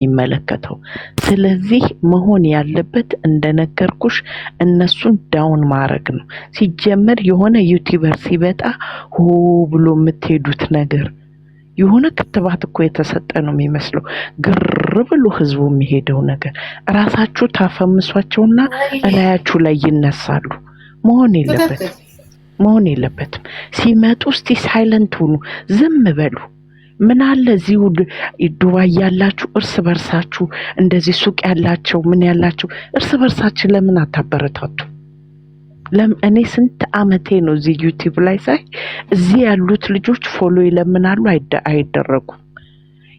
ይመለከተው። ስለዚህ መሆን ያለበት እንደነገርኩሽ እነሱን ዳውን ማድረግ ነው። ሲጀመር የሆነ ዩቲዩበር ሲበጣ ሆ ብሎ የምትሄዱት ነገር የሆነ ክትባት እኮ የተሰጠ ነው የሚመስለው። ግር ብሎ ህዝቡ የሚሄደው ነገር ራሳችሁ ታፈምሷቸውና እላያችሁ ላይ ይነሳሉ። መሆን የለበትም። ሲመጡ እስቲ ሳይለንት ሁኑ፣ ዝም በሉ። ምን አለ እዚሁ ዱባይ ያላችሁ እርስ በርሳችሁ እንደዚህ ሱቅ ያላቸው ምን ያላችሁ እርስ በርሳችሁ ለምን አታበረታቱ? እኔ ስንት አመቴ ነው እዚህ ዩቲዩብ ላይ ሳይ እዚህ ያሉት ልጆች ፎሎ ይለምናሉ፣ አይደረጉም።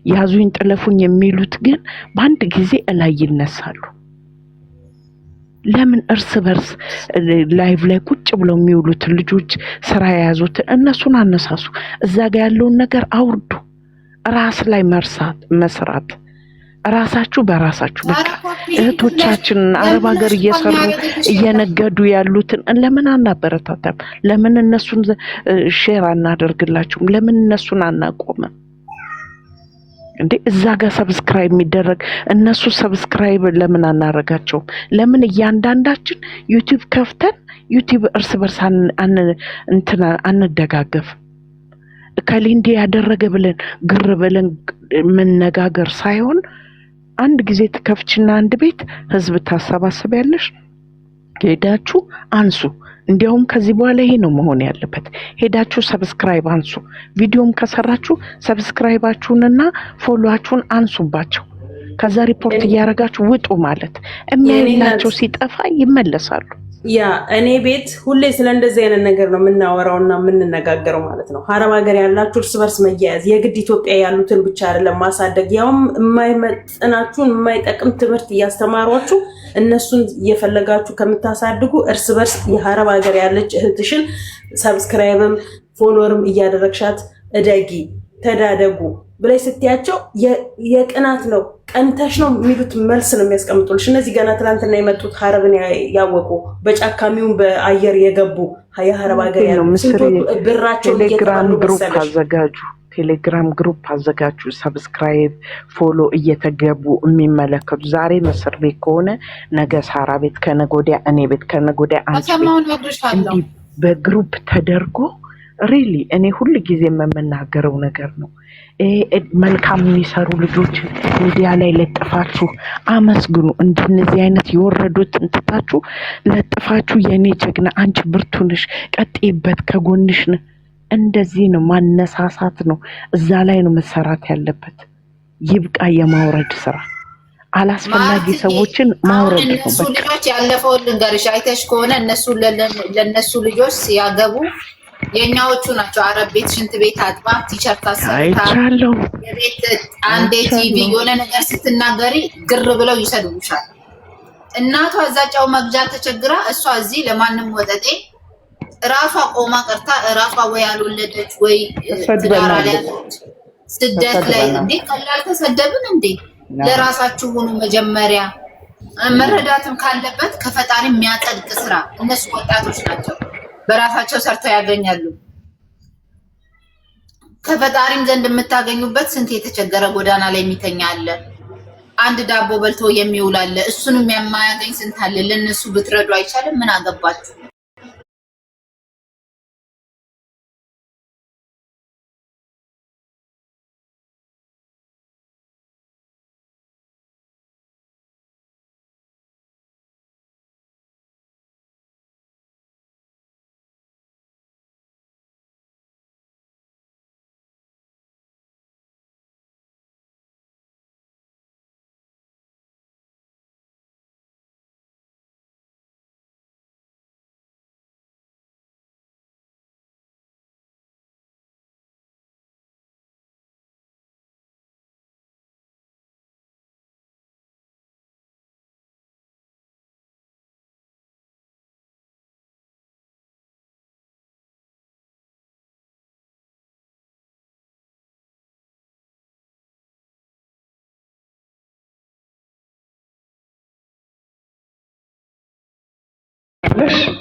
ያዙኝ ጥለፉኝ የሚሉት ግን በአንድ ጊዜ እላይ ይነሳሉ። ለምን እርስ በርስ ላይቭ ላይ ቁጭ ብለው የሚውሉት ልጆች ስራ የያዙት እነሱን አነሳሱ። እዛ ጋር ያለውን ነገር አውርዱ። ራስ ላይ መስራት ራሳችሁ በራሳችሁ በቃ እህቶቻችን አረብ ሀገር እየሰሩ እየነገዱ ያሉትን ለምን አናበረታታም? ለምን እነሱን ሼር አናደርግላቸውም? ለምን እነሱን አናቆምም እንዴ? እዛ ጋር ሰብስክራይብ የሚደረግ እነሱ ሰብስክራይብ ለምን አናረጋቸውም? ለምን እያንዳንዳችን ዩቲዩብ ከፍተን ዩቲዩብ እርስ በርስ አንደጋገፍ? ከሊንዲ ያደረገ ብለን ግር ብለን መነጋገር ሳይሆን አንድ ጊዜ ትከፍችና አንድ ቤት ህዝብ ታሰባስቢያለሽ፣ ሄዳችሁ አንሱ። እንዲያውም ከዚህ በኋላ ይሄ ነው መሆን ያለበት። ሄዳችሁ ሰብስክራይብ አንሱ። ቪዲዮም ከሰራችሁ ሰብስክራይባችሁንና ፎሎዋችሁን አንሱባቸው። ከዛ ሪፖርት እያደረጋችሁ ውጡ ማለት የሚያይላቸው ሲጠፋ ይመለሳሉ። ያ እኔ ቤት ሁሌ ስለ እንደዚህ አይነት ነገር ነው የምናወራውና የምንነጋገረው ማለት ነው። ሀረብ ሀገር ያላችሁ እርስ በርስ መያያዝ፣ የግድ ኢትዮጵያ ያሉትን ብቻ አይደለም ማሳደግ፣ ያውም የማይመጥናችሁን የማይጠቅም ትምህርት እያስተማሯችሁ እነሱን እየፈለጋችሁ ከምታሳድጉ እርስ በርስ የሀረብ ሀገር ያለች እህትሽን ሰብስክራይብም ፎሎወርም እያደረግሻት እደጊ፣ ተዳደጉ ብላይ ስትያቸው የቅናት ነው ቀንተሽ ነው የሚሉት መልስ ነው የሚያስቀምጡልሽ። እነዚህ ገና ትናንትና የመጡት ሀረብን ያወቁ በጫካሚውን በአየር የገቡ የሀረብ ሀገር ያሉ ብራቸው ቴሌግራም ግሩፕ አዘጋጁ። ሰብስክራይብ ፎሎ እየተገቡ የሚመለከቱ ዛሬ ምስር ቤት ከሆነ ነገ ሳራ ቤት፣ ከነገ ወዲያ እኔ ቤት፣ ከነገ ወዲያ አንቺ ቤት እንዲህ በግሩፕ ተደርጎ ሪሊ እኔ ሁሉ ጊዜ የምናገረው ነገር ነው። መልካም የሚሰሩ ልጆች ሚዲያ ላይ ለጥፋችሁ አመስግኑ። እንደነዚህ አይነት የወረዱት እንትታችሁ ለጥፋችሁ የኔ ጀግና አንቺ ብርቱ ነሽ፣ ቀጥይበት፣ ከጎንሽ ነው። እንደዚህ ነው ማነሳሳት ነው። እዛ ላይ ነው መሰራት ያለበት። ይብቃ የማውረድ ስራ። አላስፈላጊ ሰዎችን ማውረድ ነው። እነሱ ልጆች ያለፈውን ልንገርሽ፣ አይተሽ ከሆነ ለነሱ ልጆች ሲያገቡ የኛዎቹ ናቸው። አረብ ቤት ሽንት ቤት አጥባ ቲሸርት አሰርታ የቤት አንዴ ቲቪ የሆነ ነገር ስትናገሪ ግር ብለው ይሰድቡሻል። እናቷ እዛጫው መግጃ ተቸግራ እሷ እዚህ ለማንም ወጠጤ ራሷ ቆማ ቀርታ ራሷ ወይ ያልወለደች ወይ ትዳር አልያዘች ስደት ላይ እንዴ ቀላል ተሰደብን እንዴ? ለራሳችሁ ሆኑ። መጀመሪያ መረዳትም ካለበት ከፈጣሪ የሚያጸድቅ ስራ እነሱ ወጣቶች ናቸው። በራሳቸው ሰርተው ያገኛሉ። ከፈጣሪም ዘንድ የምታገኙበት ስንት የተቸገረ ጎዳና ላይ የሚተኛ አለ። አንድ ዳቦ በልቶ የሚውል አለ። እሱንም የማያገኝ ስንት አለ። ለነሱ ብትረዱ አይቻልም? ምን አገባችሁ?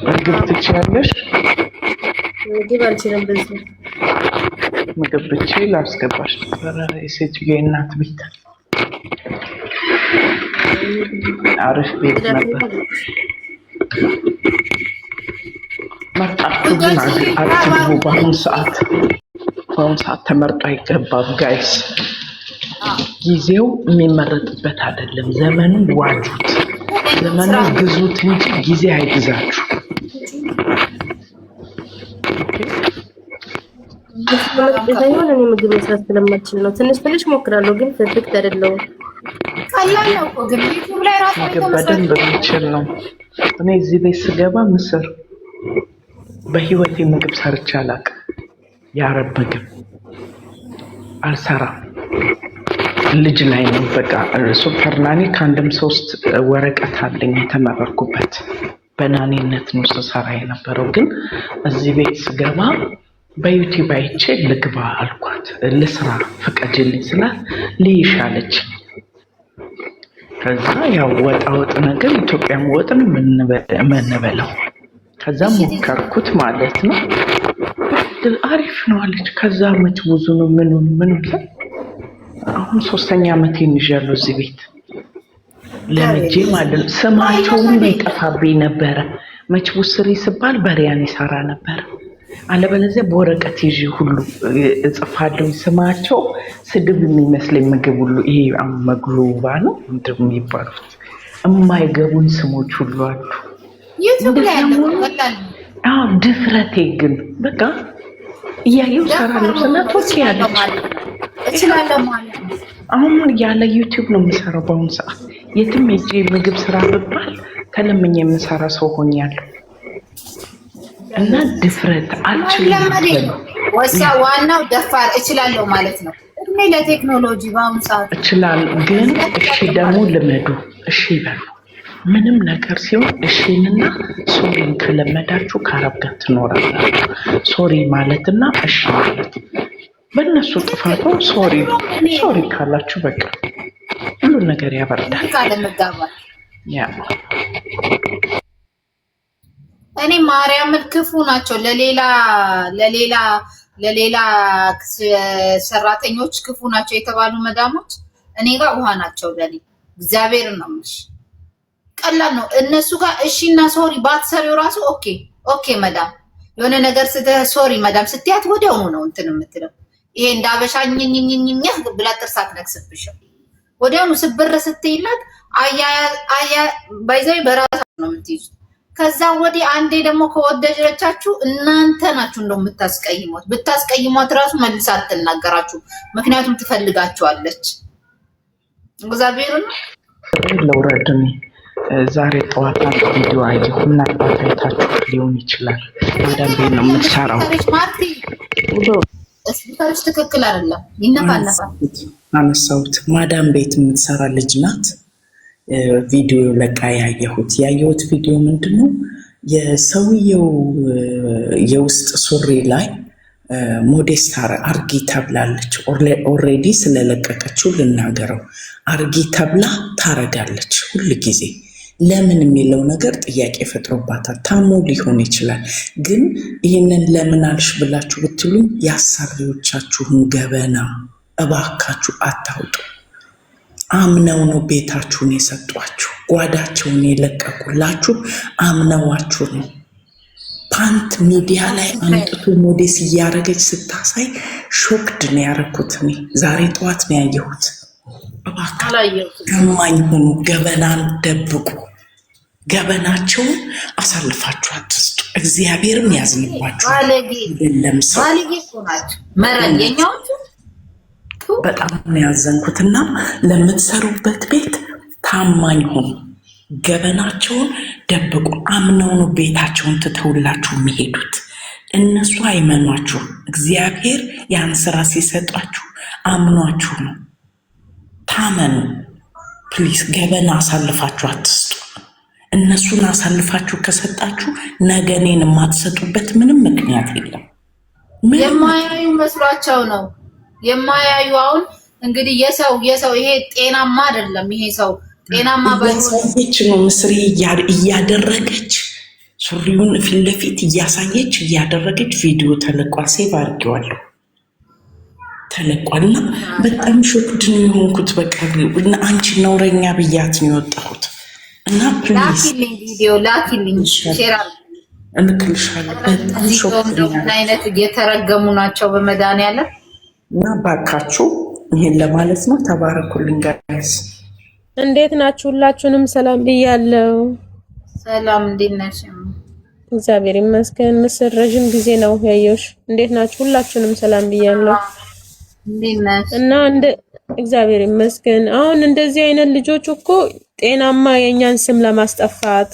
ምግብ ትችያለሽ? ምግብ አልችልም። በዚህ ምግብ ብቻ ላስገባሽ ነበር። የሴትዮ እናት ቤት አሪፍ ቤት ነበር። መርጣችሁ ግን አትግቡ። በአሁኑ ሰዓት ተመርጦ አይገባም ጋይስ። ጊዜው የሚመረጥበት አይደለም። ዘመኑን ዋጁት፣ ዘመኑን ግዙት እንጂ ጊዜ አይግዛችሁ። እኔ ምግብ መስራት ስለማልችል ነው። ትንሽ ሞክራለሁ ግን ፐርፌክት አይደለሁም። ቀላል ነው እኮ ግን ዩቲዩብ ላይ ራሱ በደንብ የምችል ነው። እኔ እዚህ ቤት ስገባ ምስር በህይወቴ ምግብ ሰርቼ አላውቅም። የአረብ ምግብ አልሰራም። ልጅ ላይ ነው በቃ ሱፐር ናኒ ከአንድም 3 ወረቀት አለኝ የተመረኩበት። በናኒነት ነው ስሰራ የነበረው። ግን እዚህ ቤት ስገባ በዩቲዩብ አይቼ ልግባ አልኳት። ልስራ ፍቀጅልኝ ስላት ልይሽ አለች። ከዛ ያው ወጥ ነገር ኢትዮጵያም ወጥ ነው የምንበላው። ከዛ ሞከርኩት ማለት ነው። አሪፍ ነው አለች። ከዛ አመት ብዙ ነው ምን አሁን 3ኛ ዓመቴን ይዣለሁ እዚህ ቤት ለምጄ ማለት ነው። ስማቸው ሁሉ ይጠፋብኝ ነበረ። መች ውስሪ ስባል በሪያን ይሰራ ነበር። አለበለዚያ በወረቀት ይዤ ሁሉ እጽፋለሁ። ስማቸው ስድብ የሚመስለኝ ምግብ ሁሉ ይሄ መግሉባ ነው ምንድን ነው የሚባሉት የማይገቡኝ ስሞች ሁሉ አሉ። ዩቲዩብ ላይ አዎ ድፍረቴ ግን በቃ እያየሁ እሰራለሁ። ስናቶች ያለች እችላለሁ ማለት ነው። አሁን ያለ ዩቲዩብ ነው የምሰራው በአሁኑ ሰዓት። የትም ሄጄ ምግብ ስራ ብባል ተለምኜ የምሰራ ሰው ሆኛለሁ። እና ድፍረት አልችልም። ዋናው ደፋር እችላለሁ ማለት ነው። እድሜ ለቴክኖሎጂ በአሁኑ ሰዓት እችላለሁ። ግን እሺ ደግሞ ልመዱ። እሺ ይበሉ። ምንም ነገር ሲሆን እሺንና ሶሪን ከለመዳችሁ ከአረብ ጋር ትኖራላችሁ። ሶሪ ማለትና እሺ ማለት በእነሱ ጥፋቱ ሶሪ ካላችሁ በቃ ሁሉ ነገር ያበርዳል። ያ እኔ ማርያምን ክፉ ናቸው። ለሌላ ሰራተኞች ክፉ ናቸው የተባሉ መዳሞች እኔ ጋር ውሃ ናቸው ለኔ። እግዚአብሔርን ነው የምልሽ። ቀላል ነው እነሱ ጋር እሺና ሶሪ ባትሰሪው ራሱ ኦኬ መዳም የሆነ ነገር ሶሪ መዳም ስትያት ወዲያውኑ ነው እንትን የምትለው። ይሄ እንዳበሻኝኝኝኝ ብላ ጥርሳት ነክስብሽ ወዲያውኑ ስብር ስትይላት ባይዘይ በራሳ ነው የምትይዙት። ከዛ ወዲህ አንዴ ደግሞ ከወደደቻችሁ እናንተ ናችሁ እንደው የምታስቀይሟት። ብታስቀይሟት ራሱ መልሳ አትናገራችሁ፣ ምክንያቱም ትፈልጋችኋለች። እግዚአብሔርን ለውረድም ዛሬ ጠዋት አንድ ቪዲዮ አየሁ። ምናልባት አይታችሁ ሊሆን ይችላል። ማዳም ቤት ነው የምትሰራው። ስፒከርሽ ትክክል አይደለም፣ ይነፋነፋል። አነሳሁት። ማዳም ቤት የምትሰራ ልጅ ናት። ቪዲዮ ለቃ ያየሁት ቪዲዮ ምንድነው የሰውየው የውስጥ ሱሪ ላይ ሞዴስት አርጊ ተብላለች። ኦሬዲ ስለለቀቀችው ልናገረው አርጊ ተብላ ታረጋለች ሁል ጊዜ። ለምን የሚለው ነገር ጥያቄ ፈጥሮባታል። ታሞ ሊሆን ይችላል። ግን ይህንን ለምን አልሽ ብላችሁ ብትሉኝ የአሰሪዎቻችሁን ገበና እባካችሁ አታውጡ። አምነው ነው ቤታችሁን የሰጧችሁ፣ ጓዳቸውን የለቀቁላችሁ አምነዋችሁ ነው። ፓንት ሚዲያ ላይ አንጥቶ ሞዴስ እያደረገች ስታሳይ ሾክድ ነው ያደረኩት። እኔ ዛሬ ጠዋት ነው ያየሁት። ገማኝ ሆኑ፣ ገበናን ደብቁ፣ ገበናቸውን አሳልፋችሁ አትስጡ። እግዚአብሔርም ያዝንባችሁ። አይደለም ሰው በጣም ነው ያዘንኩትና ለምትሰሩበት ቤት ታማኝ ሆኑ፣ ገበናቸውን ደብቁ። አምነው ነው ቤታቸውን ትተውላችሁ የሚሄዱት። እነሱ አይመኗችሁ። እግዚአብሔር ያን ስራ ሲሰጧችሁ አምኗችሁ ነው። ታመኑ ፕሊስ። ገበና አሳልፋችሁ አትስጡ። እነሱን አሳልፋችሁ ከሰጣችሁ ነገ እኔን የማትሰጡበት ምንም ምክንያት የለም። የማያዩ መስሏቸው ነው የማያዩ። አሁን እንግዲህ የሰው ይሄ ጤናማ አይደለም። ይሄ ሰው ጤናማ ባይሆንች ነው ምስሪ እያደረገች ሱሪውን ፊት ለፊት እያሳየች እያደረገች ቪዲዮ ተለቋ ሴቭ አድርጌዋለሁ። ተለቋልና በጣም ሾክድ ነው የሆንኩት። በቃ እና አንቺ ነውረኛ ብያት ነው የወጣሁት። እና ፕሊዝ ቪዲዮ ላኪልኝ ሼር እንክልሻለሁ። በጣም ሾክድ ነው አይነት የተረገሙ ናቸው በመድኃኒዓለም። እና ባካችሁ ይሄን ለማለት ነው። ተባረኩልኝ ጋይስ። እንዴት ናችሁ? ሁላችሁንም ሰላም ብያለሁ። ሰላም እንዴት ነሽ? እግዚአብሔር ይመስገን። ምስር ረጅም ጊዜ ነው ያየሁሽ። እንዴት ናችሁ? ሁላችሁንም ሰላም ብያለሁ። እንዴት ነሽ? እና እግዚአብሔር ይመስገን። አሁን እንደዚህ አይነት ልጆች እኮ ጤናማ የኛን ስም ለማስጠፋት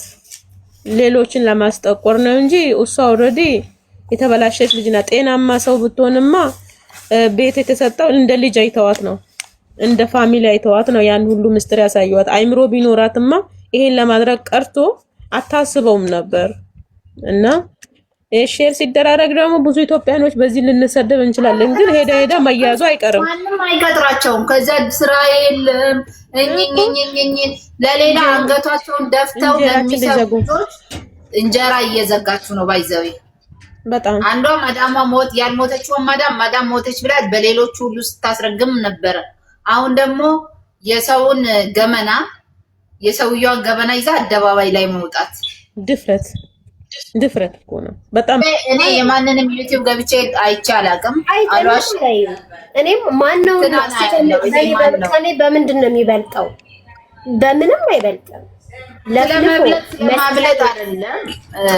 ሌሎችን ለማስጠቆር ነው እንጂ እሷ ኦልሬዲ የተበላሸች ልጅ ናት። ጤናማ ሰው ብትሆንማ ቤት የተሰጠው እንደ ልጅ አይተዋት ነው፣ እንደ ፋሚሊ አይተዋት ነው ያን ሁሉ ምስጢር ያሳየዋት። አይምሮ ቢኖራትማ ይሄን ለማድረግ ቀርቶ አታስበውም ነበር። እና ሼር ሲደራረግ ደግሞ ብዙ ኢትዮጵያኖች በዚህ ልንሰደብ እንችላለን፣ ግን ሄዳ መያዙ አይቀርም። ማንም አይቀጥራቸውም። ከዛ እስራኤል ለሌላ አንገቷቸውን ደፍተው ለሚሰሩ እንጀራ እየዘጋችሁ ነው ባይዘዊ። በጣም አንዷ ማዳማ ሞት ያልሞተችው ማዳም ሞተች ብላ በሌሎቹ ሁሉ ስታስረግም ነበረ። አሁን ደግሞ የሰውን ገመና የሰውየውን ገመና ይዛ አደባባይ ላይ መውጣት ድፍረት እኮ ነው በጣም። እኔ የማንንም ዩቲዩብ ገብቼ አይቼ አላውቅም። አሏሽ እኔም ማነው ለኔ በምንድን ነው የሚበልጠው? በምንም አይበልጥም። ለማብለጥ አይደለም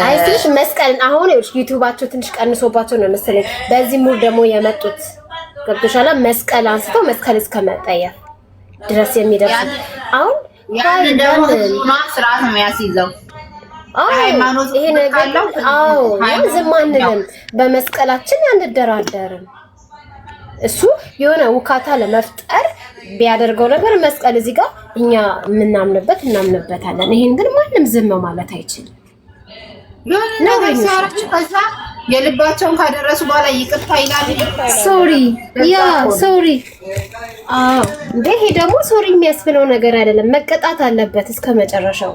አይስሽ መስቀልን አሁን ዩቲዩባቸው ትንሽ ቀንሶባቸው ነው መሰለኝ በዚህ ሙር ደግሞ የመጡት ገብቶሻል። መስቀል አንስተው መስቀል እስከመጠየፍ ድረስ የሚደርስ አሁን ያን ደግሞ ስርዓት ነው ያስይዘው። ሃይማኖት ይሄ ነገር ዝም አንልም፣ በመስቀላችን አንደራደርም። እሱ የሆነ ውካታ ለመፍጠር ቢያደርገው ነገር መስቀል እዚህ ጋር እኛ የምናምንበት እናምንበታለን። ይሄን ግን ማንም ዝም ማለት አይችልም። ነገር ሲያረጋግጥ ከዛ የልባቸውን ካደረሱ በኋላ ይቅርታ ይላል። ሶሪ ይሄ ደግሞ ሶሪ የሚያስብለው ነገር አይደለም። መቀጣት አለበት እስከ መጨረሻው።